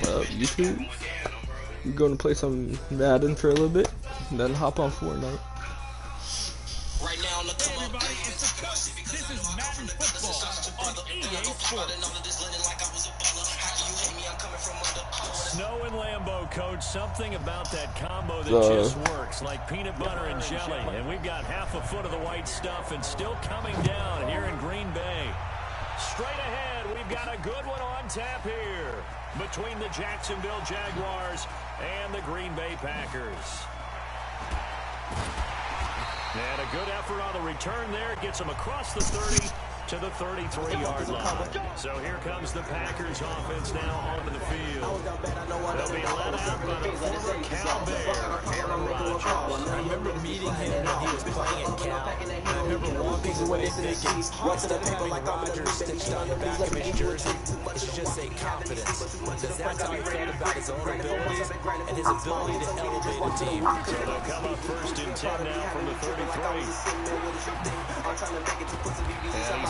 YouTube. We're gonna play some Madden for a little bit, and then hop on Fortnite. Right now, look, everybody, it's the coach. This is Madden Football on EA Sports. Snow and Lambeau, coach. Something about that combo that just works, like peanut butter and jelly. And we've got half a foot of the white stuff and still coming down here in Green Bay. Straight ahead, we've got a good one on tap here between the Jacksonville Jaguars and the Green Bay Packers. And a good effort on the return there. Gets them across the 30 to the 33-yard line. So here comes the Packers offense now onto the field. They'll be led out by the former Cal Bear, Aaron Rodgers. I remember meeting him when he was playing at Cal. I remember walking away thinking, instead of having Rodgers stitched on the back of his jersey, it should just say confidence. Because that's how he felt about his own abilities and his ability to elevate a team. So they'll come up first and 10 now from the 33.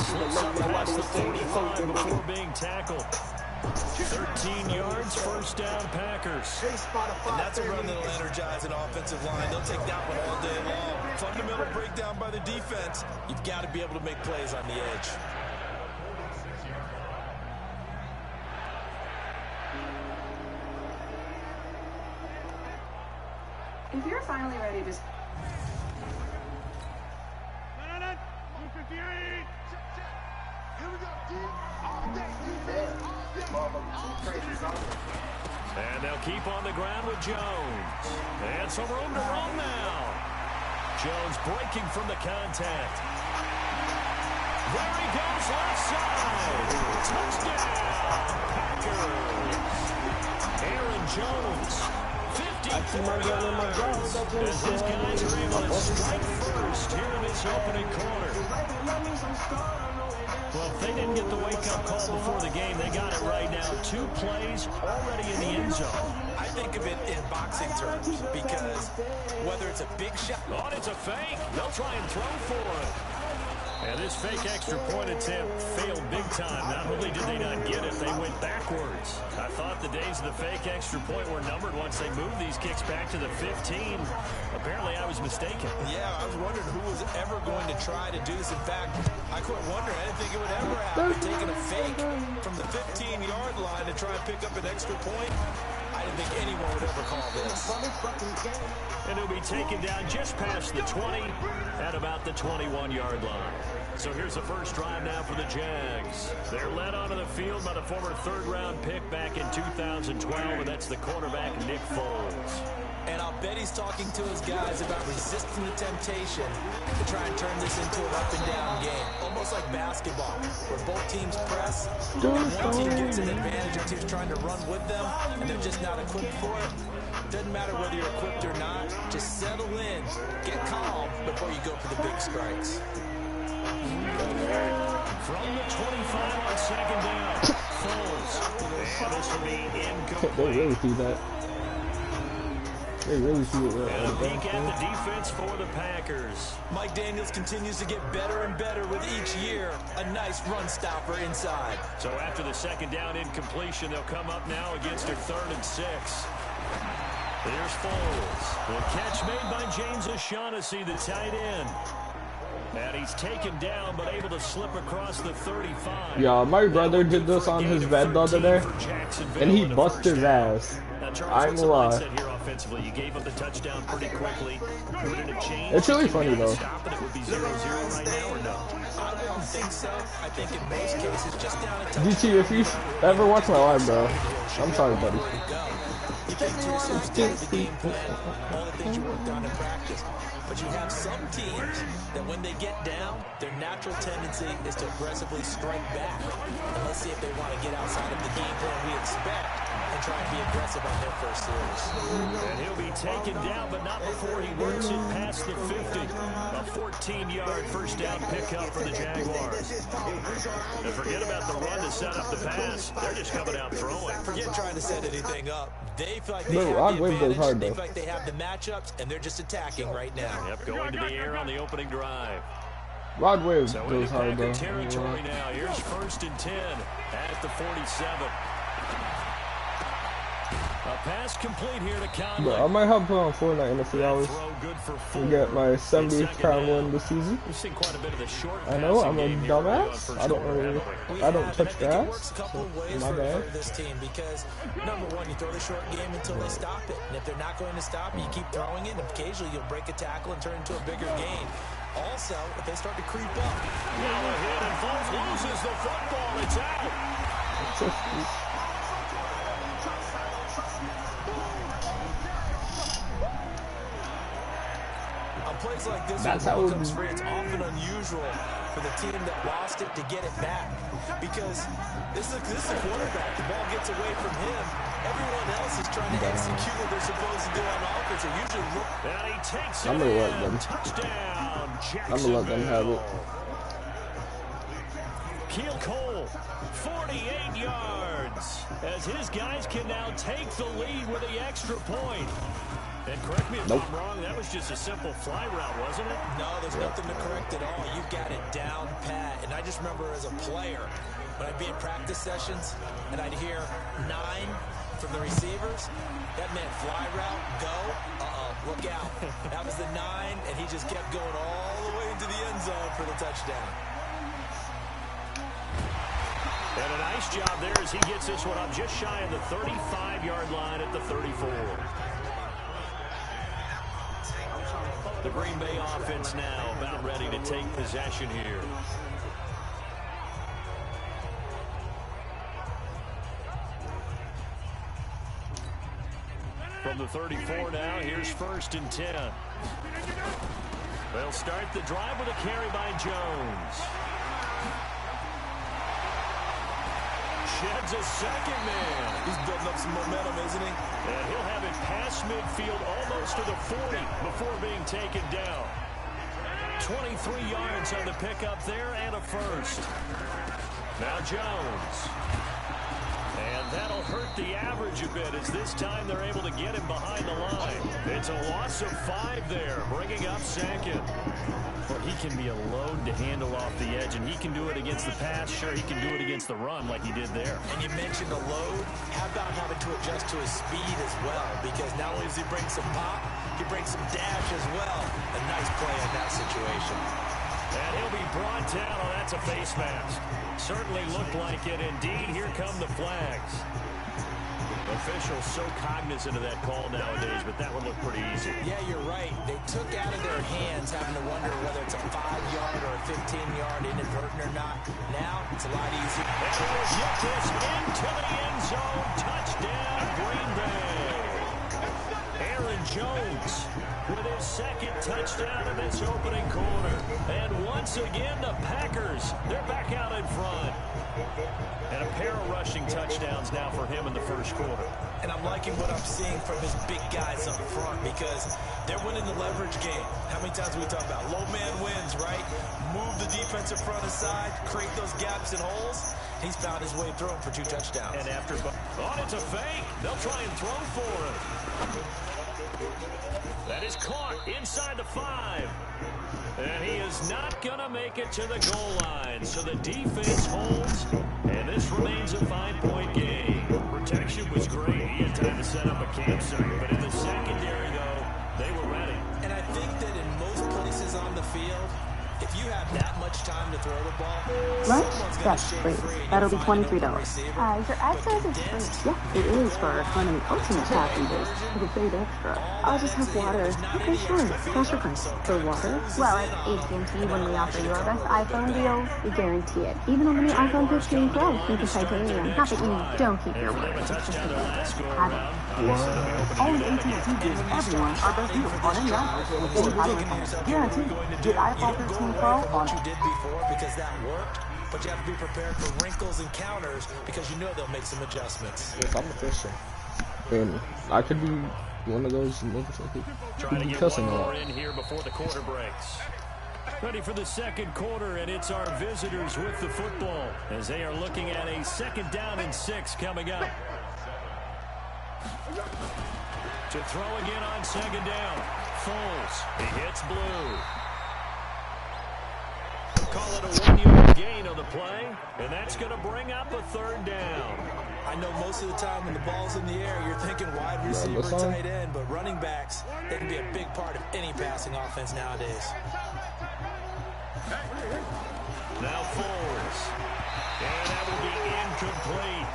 Slips up past the 45 before being tackled. 13 yards, first down, Packers. And that's a run that'll energize an offensive line. They'll take that one all day long. Fundamental breakdown by the defense. You've got to be able to make plays on the edge. If you're finally ready to... And they'll keep on the ground with Jones. And some room to run now. Jones breaking from the contact. There he goes, left side. Touchdown, Packers. Aaron Jones, 54 yards. As his guys are able to strike first here in this opening quarter. Well, if they didn't get the wake-up call before the game, they got it right now. 2 plays already in the end zone. I think of it in boxing terms because whether it's a big shot... Oh, it's a fake. They'll try and throw for it. And this fake extra point attempt failed big time. Not only did they not get it, they went backwards. I thought the days of the fake extra point were numbered once they moved these kicks back to the 15. Apparently, I was mistaken. Yeah, I was wondering who was ever going to try to do this. In fact, I quit wondering. I didn't think it would ever happen. Taking a fake from the 15-yard line to try and pick up an extra point. I didn't think anyone would ever call this. And he'll be taken down just past the 20 at about the 21-yard line. So here's the first drive now for the Jags. They're led onto the field by the former third-round pick back in 2012, and that's the quarterback, Nick Foles. And I'll bet he's talking to his guys about resisting the temptation to try and turn this into an up-and-down game. Almost like basketball, where both teams press, and one team gets an advantage, the team's trying to run with them, and they're just not equipped for it. Doesn't matter whether you're equipped or not, just settle in, get calm before you go for the big strikes. From the 25 on second down, Foles. And this will be incomplete. They really see that. They really see it. And a peek at the defense for the Packers. Mike Daniels continues to get better and better with each year. A nice run stopper inside. So after the second down incompletion, they'll come up now against their 3rd and 6. Here's Foles. The catch made by James O'Shaughnessy, the tight end. And he's taken down, but able to slip across the 35. Yeah, my brother did this on his bed the other day, and he busted his ass. I'm gonna lie. Offensively, you gave up the touchdown pretty quickly. Would it have changed? It's really funny though. Stop it, it would be 0-0 right now, or no? I don't think so. I think in most cases, just down a touchdown. DT, if you ever watch my live, bro, I'm sorry, buddy. You think to yourself, the game plan, all the things you worked on in practice. But you have some teams that when they get down, their natural tendency is to aggressively strike back. And let's see if they want to get outside of the game plan we expect and try and be aggressive on their first series. And he'll be taken down, but not before he works it past the 50. A 14-yard first down pickup for the Jaguars. And forget about the run to set up the pass. They're just coming out throwing. Forget trying to set anything up. They feel like they have the advantage. They feel like they have the matchups, and they're just attacking right now. Yep, going to the air on the opening drive. Rod Wave so goes hard, though. Territory now. Here's 1st and 10 at the 47. pass complete here to Conley. But I might have put on Fortnite in a few hours to get my 70th crown win this season. We've seen quite a bit of the short I know, I'm a passing game dumbass. here, I don't touch grass. My bad. For this team because number one, you throw the short game until they stop it, and if they're not going to stop it, you keep throwing it, and occasionally you'll break a tackle and turn it into a bigger gain. Also, if they start to creep up, now a hit and Foles loses the football. It's out. on plays like this, That's how comes free. It's often unusual for the team that lost it to get it back because this is a quarterback. The ball gets away from him. Everyone else is trying to execute what they're supposed to do on offense. They usually look. And he takes I'm gonna let them. Touchdown, I'm gonna let them have it. Keel Cole, 48 yards, as his guys can now take the lead with the extra point. And correct me if I'm wrong, that was just a simple fly route, wasn't it? No, there's nothing to correct at all. You got it down pat. And I just remember as a player, when I'd be in practice sessions, and I'd hear 9 from the receivers, that meant fly route, go, look out. That was the 9, and he just kept going all the way into the end zone for the touchdown. And a nice job there as he gets this one up just shy of the 35-yard line at the 34. The Green Bay offense now about ready to take possession here. From the 34 now, here's 1st and 10. They'll start the drive with a carry by Jones. Sheds a second man. He's building up some momentum, isn't he? And he'll have it past midfield almost to the 40 before being taken down. 23 yards on the pickup there and a first. Now Jones. And that'll hurt the average a bit as this time they're able to get him behind the line. It's a loss of 5 there, bringing up 2nd. Well, he can be a load to handle off the edge, and he can do it against the pass. Sure, he can do it against the run like he did there. And you mentioned a load. How about having to adjust to his speed as well? Because not only does he bring some pop, he brings some dash as well. A nice play in that situation. And he'll be brought down. Oh, that's a face mask. Certainly looked like it. Indeed, here come the flags. Officials so cognizant of that call nowadays, but that one looked pretty easy. Yeah, you're right. They took out of their hands having to wonder whether it's a 5-yard or a 15-yard inadvertent or not. Now, it's a lot easier. They will get this into the end zone. Touchdown, Green Bay. Aaron Jones with his 2nd touchdown in this opening quarter. And once again, the Packers, they're back out in front. And a pair of rushing touchdowns now for him in the 1st quarter. And I'm liking what I'm seeing from his big guys up front because they're winning the leverage game. How many times do we talk about low man wins, right? Move the defensive front aside, create those gaps and holes. He's found his way through them for 2 touchdowns. And after, it's a fake. They'll try and throw for him. That is caught inside the 5. And he is not going to make it to the goal line. So the defense holds, and this remains a 5-point game. Protection was great. He had time to set up a campsite. But in the secondary, though, they were ready. And I think that in most places on the field, if you have that much time to throw the ball, Lunch? That's free. That'll be $23. Your access is free. Yeah, it is for economy ultimate passengers with a big extra. I'll just have water. Okay, sure. Cash or card. For water? Well, at AT&T, when we offer you our best iPhone deals, we guarantee it. Even on the new iPhone 15 Pro with the titanium. Not that you don't keep your word. It's just the best. Have it. And AT&T gives everyone our best deals on any iPhone with any iPhone. Guaranteed. Get iPhone 15 Pro on what you did before because that worked. But you have to be prepared for wrinkles and counters because you know they'll make some adjustments. Yes, I'm official. And I could be one of those motherfuckers. Trying to get one more in here before the quarter breaks. Ready for the 2nd quarter, and it's our visitors with the football as they are looking at a 2nd down and 6 coming up. To throw again on 2nd down. Foles. He hits blue. Call it a 1-yard gain on the play, and that's going to bring up a third down. I know most of the time when the ball's in the air, you're thinking wide receiver, tight end, but running backs, they can be a big part of any passing offense nowadays. Now Foles. And that will be incomplete.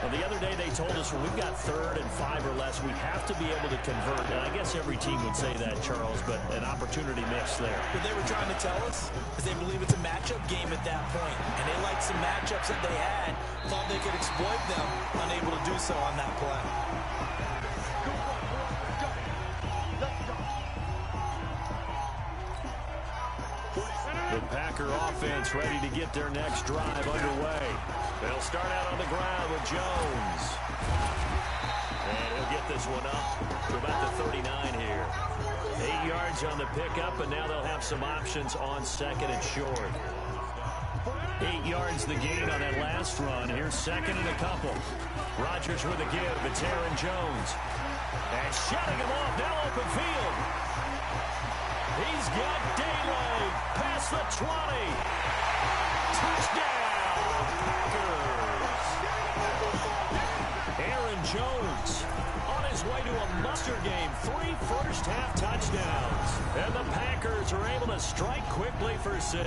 Well, the other day they told us when we've got 3rd and 5 or less, we have to be able to convert. And I guess every team would say that, Charles, but an opportunity mix there. What they were trying to tell us is they believe it's a matchup game at that point. And they liked some matchups that they had, thought they could exploit them, unable to do so on that play. The Packer offense ready to get their next drive underway. They'll start out on the ground with Jones. And he'll get this one up to about the 39 here. 8 yards on the pickup, and now they'll have some options on 2nd and short. 8 yards the gain on that last run. Here's 2nd and a couple. Rodgers with a give. It's Aaron Jones. And shutting him off. Now open field. He's got daylight past the 20. Touchdown, Packers. Aaron Jones on his way to a mustard game. 3 first-half touchdowns. And the Packers are able to strike quickly for 6.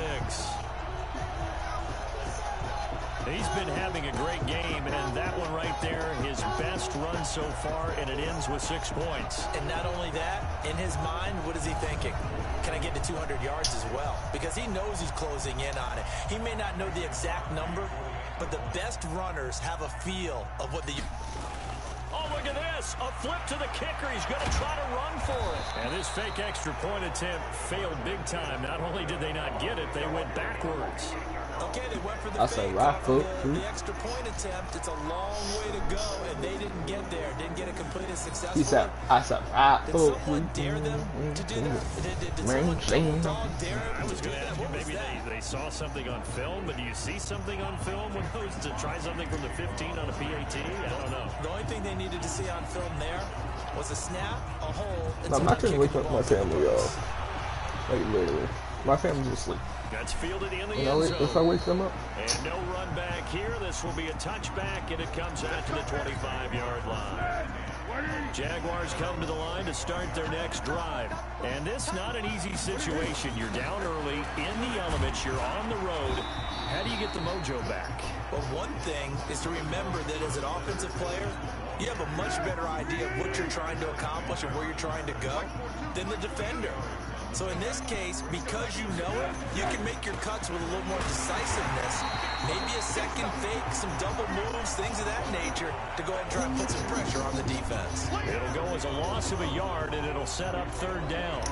He's been having a great game, and that one right there, his best run so far, and it ends with 6 points. And not only that, in his mind, what is he thinking? Can I get to 200 yards as well? Because he knows he's closing in on it. He may not know the exact number, but the best runners have a feel of what the... Oh, look at this. A flip to the kicker. He's going to try to run for it. And this fake extra point attempt failed big time. Not only did they not get it, they went backwards. Okay, they went for the That's fake a right foot. the extra point attempt. It's a long way to go, and they didn't get there. Didn't get it completed successfully. He said, I said, right Did foot. someone dare them to do that? Did someone dog dare them I was to do going to that? ask you, What was maybe that? they saw something on film, but do you see something on film when those to try something from the 15 on a PAT? I don't know. The only thing they needed to see on film there was a snap, a hole, and I'm not somebody gonna wake kicking up the my ball to the family, y'all. post. Like, literally. My family's asleep. That's fielded in the You end know, zone. if I wake them up, And no run back here. This will be a touchback, and it comes out to the 25-yard line. Jaguars come to the line to start their next drive. And this not an easy situation. You're down early, in the elements, you're on the road. How do you get the mojo back? Well, one thing is to remember that as an offensive player, you have a much better idea of what you're trying to accomplish and where you're trying to go than the defender. So in this case, because you know it, you can make your cuts with a little more decisiveness. Maybe a second fake, some double moves, things of that nature to go ahead and try and put some pressure on the defense. It'll go as a loss of a yard, and it'll set up 3rd down.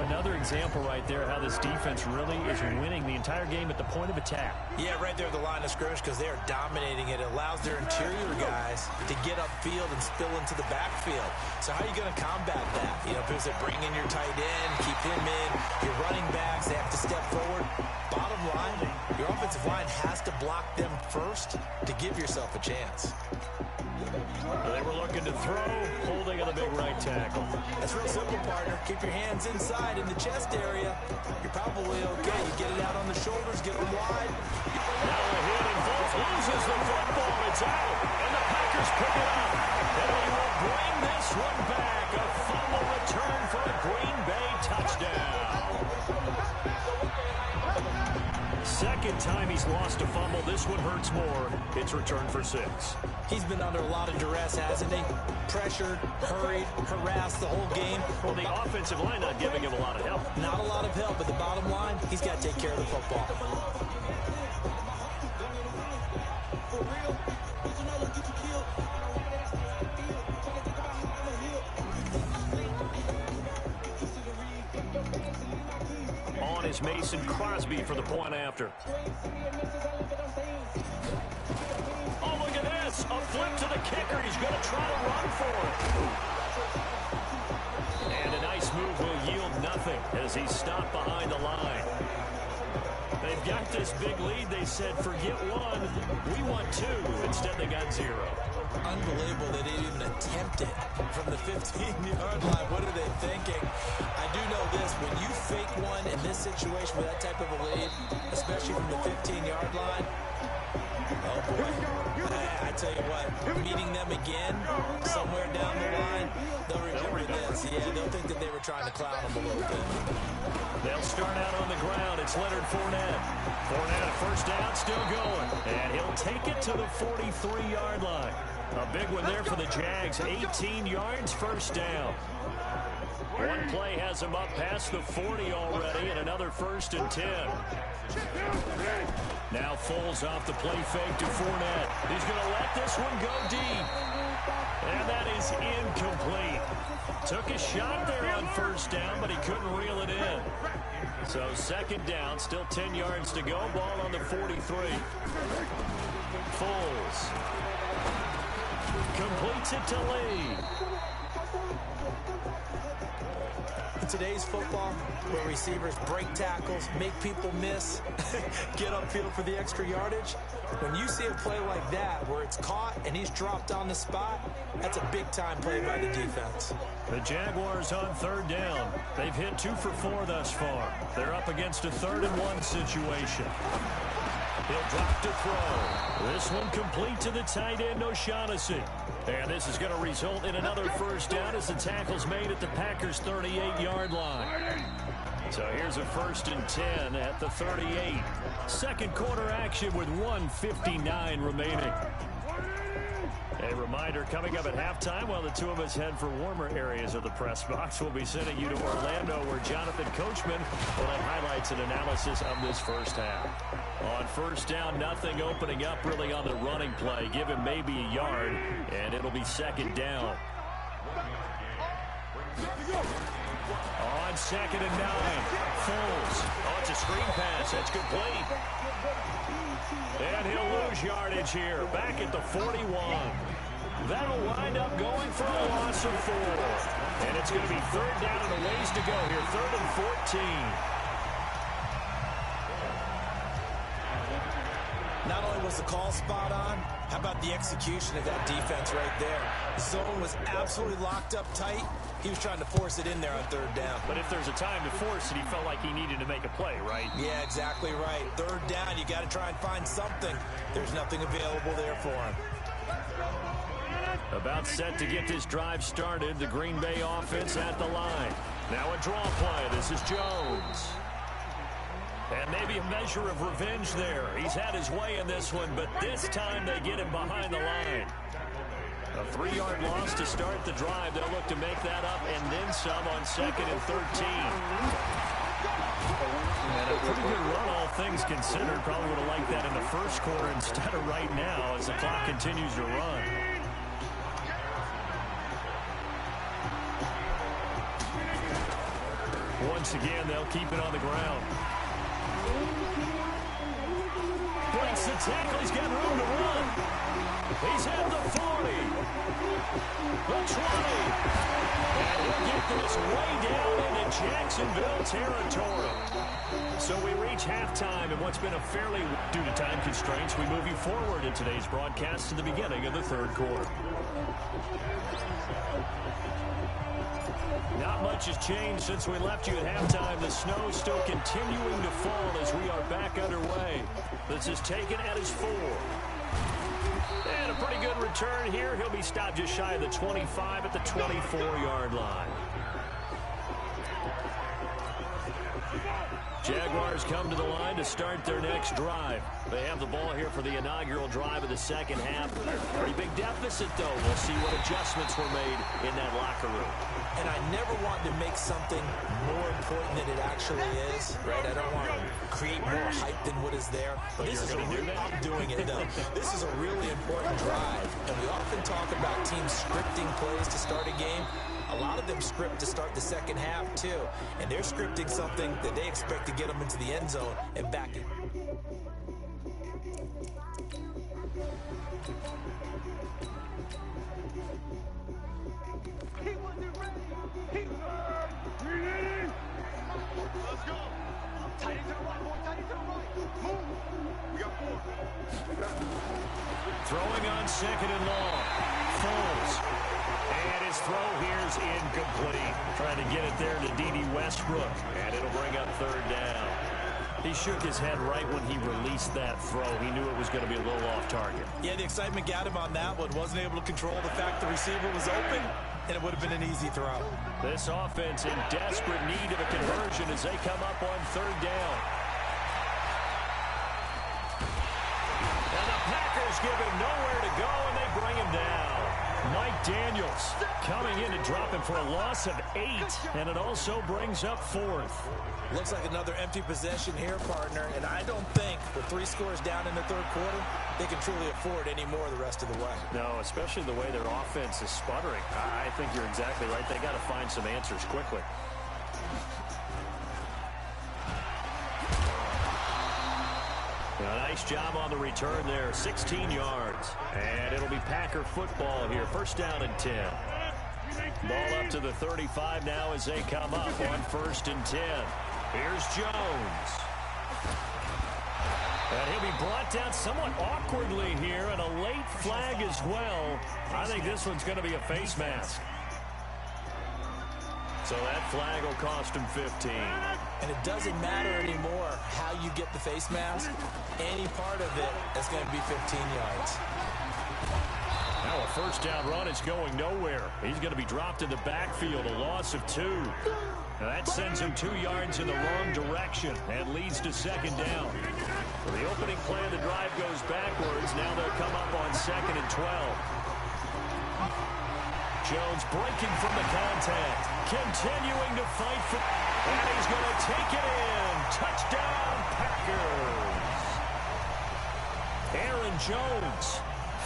Another example right there how this defense really is winning the entire game at the point of attack. Yeah, right there at the line of scrimmage because they are dominating it. It allows their interior guys to get upfield and spill into the backfield. So how are you going to combat that? You know, people say bring in your tight end, keep him in. Your running backs, they have to step forward. Bottom line, your offensive line has to block them first to give yourself a chance. They were looking to throw, holding on the big right tackle. That's real simple, partner. Keep your hands inside in the chest area. You're probably okay. You get it out on the shoulders, get them wide. Now a hit, and Foles loses the football. It's out, and the Packers pick it up. And they will bring this one back. A fumble return for a Green Bay touchdown. Second time he's lost a fumble. This one hurts more. It's returned for 6. He's been under a lot of duress, hasn't he? Pressured, hurried, harassed the whole game. Well, the offensive line not giving him a lot of help. Not a lot of help, but the bottom line, he's got to take care of the football. On is Mason Crosby for the point after. Oh, look at this. A flip to the kicker. He's going to try to run for it. And a nice move will yield nothing as he's stopped behind the line. They've got this big lead. They said, forget 1. We want 2. Instead, they got 0. Unbelievable they didn't even attempt it from the 15-yard line. What are they thinking? I do know this. When you this situation with that type of a lead, especially from the 15-yard line, oh boy, I tell you what, meeting them again somewhere down the line, they'll remember this. Yeah, they'll think that they were trying to clown them a little bit. They'll start out on the ground. It's Leonard Fournette. Fournette, first down, still going. And he'll take it to the 43-yard line. A big one there for the Jags. 18 yards, first down. One play has him up past the 40 already, and another 1st and 10. Now Foles off the play fake to Fournette. He's going to let this one go deep. And that is incomplete. Took a shot there on first down, but he couldn't reel it in. So 2nd down, still 10 yards to go. Ball on the 43. Foles completes it to Lee. In today's football, where receivers break tackles, make people miss, get upfield for the extra yardage, when you see a play like that where it's caught and he's dropped on the spot, that's a big-time play by the defense. The Jaguars on 3rd down. They've hit 2 for 4 thus far. They're up against a 3rd and 1 situation. He'll drop to throw. This one complete to the tight end, O'Shaughnessy. And this is going to result in another first down as the tackle's made at the Packers' 38-yard line. So here's a 1st and 10 at the 38. Second quarter action with 1:59 remaining. A reminder, coming up at halftime, while the two of us head for warmer areas of the press box, we'll be sending you to Orlando, where Jonathan Coachman will have highlights and analysis of this first half. On first down, nothing opening up really on the running play. Give him maybe a yard, and it'll be 2nd down. On 2nd and 9, Foles. Oh, it's a screen pass. That's complete. And he'll lose yardage here, back at the 41. That'll wind up going for a loss of 4. And it's going to be 3rd down and a ways to go here, 3rd and 14. Not only was the call spot on, how about the execution of that defense right there? Zone was absolutely locked up tight. He was trying to force it in there on 3rd down. But if there's a time to force it, he felt like he needed to make a play, right? Yeah, exactly right. 3rd down, you got to try and find something. There's nothing available there for him. About set to get this drive started, the Green Bay offense at the line. Now a draw play. This is Jones. And maybe a measure of revenge there. He's had his way in this one, but this time they get him behind the line. A 3-yard loss to start the drive. They'll look to make that up and then some on 2nd and 13. And a pretty good run, all things considered. Probably would have liked that in the first quarter instead of right now as the clock continues to run. Once again, they'll keep it on the ground. Breaks the tackle. He's got room to run. He's at the 40. The 20. And he'll get this way down into Jacksonville territory. So we reach halftime in what's been a fairly, due to time constraints, we move you forward in today's broadcast to the beginning of the 3rd quarter. Not much has changed since we left you at halftime. The snow still continuing to fall as we are back underway. This is taken at his 4. And a pretty good return here. He'll be stopped just shy of the 25 at the 24-yard line. Jaguars come to the line to start their next drive. They have the ball here for the inaugural drive of the second half. Pretty big deficit, though. We'll see what adjustments were made in that locker room. And I never want to make something more important than it actually is, right? I don't want to create more hype than what is there. But this is I'm doing it, though. This is a really important drive. And we often talk about teams scripting plays to start a game. A lot of them script to start the second half, too. And they're scripting something that they expect to get them into the end zone and back it. He wasn't ready. Let's go. Tight into the right, boy. Tight into the right. Throwing on second and long. Foles. And his throw here's incomplete. Trying to get it there to D.D. Westbrook. And it'll bring up third down. He shook his head right when he released that throw. He knew it was going to be a little off target. Yeah, the excitement got him on that one. Wasn't able to control the fact the receiver was open, and it would have been an easy throw. This offense in desperate need of a conversion as they come up on third down. And the Packers give him nowhere to go, and they bring him down. Mike Daniels coming in to drop him for a loss of 8, and it also brings up fourth. Looks like another empty possession here, partner, and I don't think with 3 scores down in the third quarter, they can truly afford any more the rest of the way. No, especially the way their offense is sputtering. I think you're exactly right. They got to find some answers quickly. A nice job on the return there, 16 yards. And it'll be Packer football here, first down and 10. Ball up to the 35 now as they come up on first and 10. Here's Jones. And he'll be brought down somewhat awkwardly here, and a late flag as well. I think this one's going to be a face mask. So that flag will cost him 15. And it doesn't matter anymore how you get the face mask. Any part of it is going to be 15 yards. Now a first down run is going nowhere. He's going to be dropped in the backfield, a loss of 2. Now that sends him 2 yards in the wrong direction and leads to second down. For the opening play of the drive goes backwards. Now they'll come up on second and 12. Jones breaking from the contact. Continuing to fight for... And he's going to take it in. Touchdown, Packers. Aaron Jones,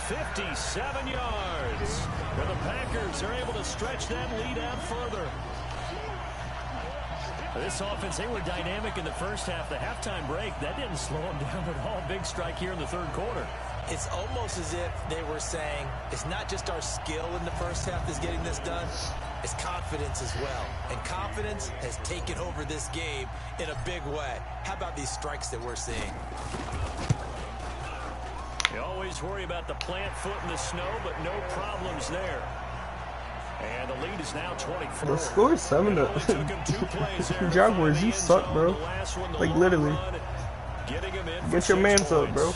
57 yards. For the Packers, they're able to stretch that lead out further. This offense, they were dynamic in the first half. The halftime break, that didn't slow them down at all. Big strike here in the third quarter. It's almost as if they were saying, it's not just our skill in the first half that's getting this done, it's confidence as well. And confidence has taken over this game in a big way. How about these strikes that we're seeing? You always worry about the plant foot in the snow, but no problems there. And the lead is now 24. The score is 7-0. Jaguars, you suck, bro. Like, literally. Get your mans up, bro.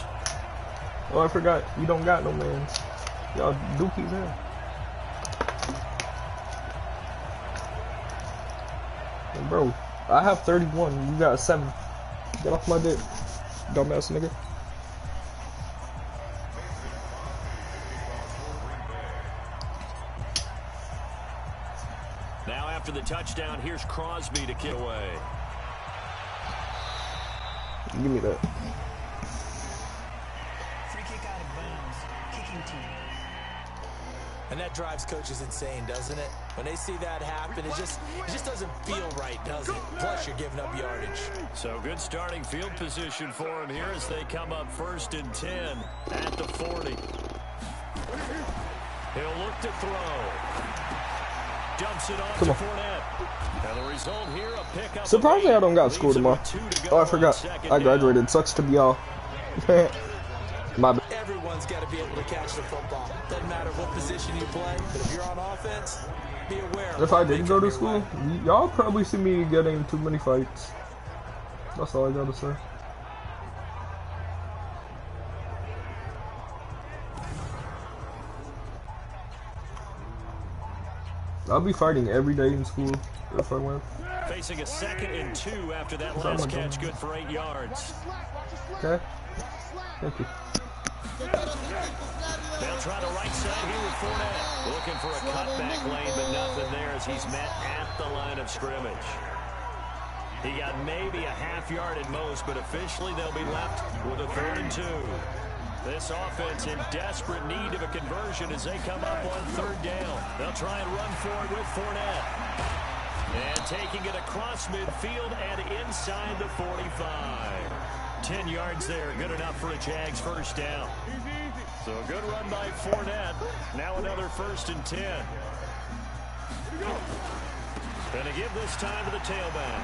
Oh, I forgot. You don't got no mans. Y'all dookies here. Hey, bro, I have 31. You got 7. Get off my dick, dumbass nigga. Now after the touchdown, here's Crosby to kick away. Give me that. Free kick out of bounds. Kicking team. And that drives coaches insane, doesn't it? When they see that happen, it just doesn't feel right, does it? Plus, you're giving up yardage. So good starting field position for him here as they come up first and 10 at the 40. He'll look to throw. Dumps it off to Fournette. And the result here, a pickup. Surprisingly, I don't got school tomorrow. Oh, I forgot. I graduated. Sucks to be y'all. My bad. Everyone's got to be able to catch the football. Doesn't matter what position you play, but if you're on offense, be aware. If I didn't go to school, y'all probably see me getting too many fights. That's all I gotta say. I'll be fighting every day in school if I win. Facing a 2nd and 2 after that last catch, good for 8 yards. Okay. Thank you. They'll try the right side here with Fournette. Looking for a cutback lane, but nothing there as he's met at the line of scrimmage. He got maybe a half yard at most, but officially they'll be left with a 3rd and 2. This offense in desperate need of a conversion as they come up on 3rd down. They'll try and run for it with Fournette. And taking it across midfield and inside the 45. 10 yards there, good enough for a Jags first down. So a good run by Fournette. Now another 1st and 10. Going to give this time to the tailback.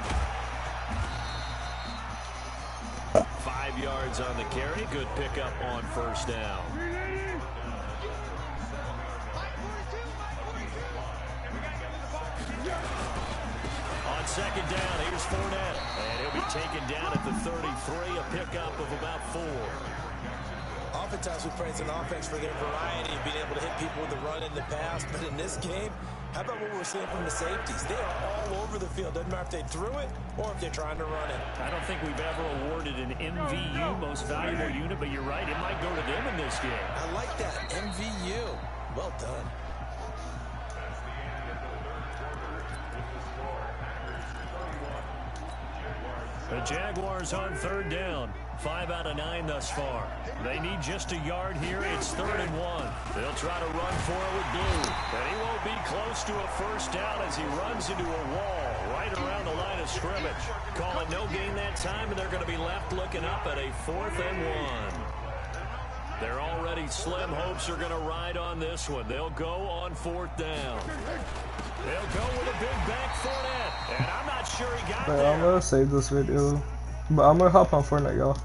5 5 yards on the carry. Good pickup on first down. On second down, here's Fournette. And he'll be taken down at the 33, a pickup of about 4. Oftentimes we praise an offense for their variety of being able to hit people with the run in the pass. But in this game, how about what we're seeing from the safeties? They are all over the field. Doesn't matter if they threw it or if they're trying to run it. I don't think we've ever awarded an MVU, most valuable unit, but you're right, it might go to them in this game. I like that. MVU. Well done. The Jaguars on third down. 5 out of 9 thus far. They need just a yard here. It's 3rd and 1. They'll try to run for it with Blue. And he won't be close to a first down as he runs into a wall right around the line of scrimmage. Call it no gain that time, and they're going to be left looking up at a 4th and 1. Their already slim hopes are going to ride on this one. They'll go on 4th down. They'll go with a big bank Fournette. And I'm not sure he got there. I'm going to save this video. But I'm going to hop on Fortnite, y'all.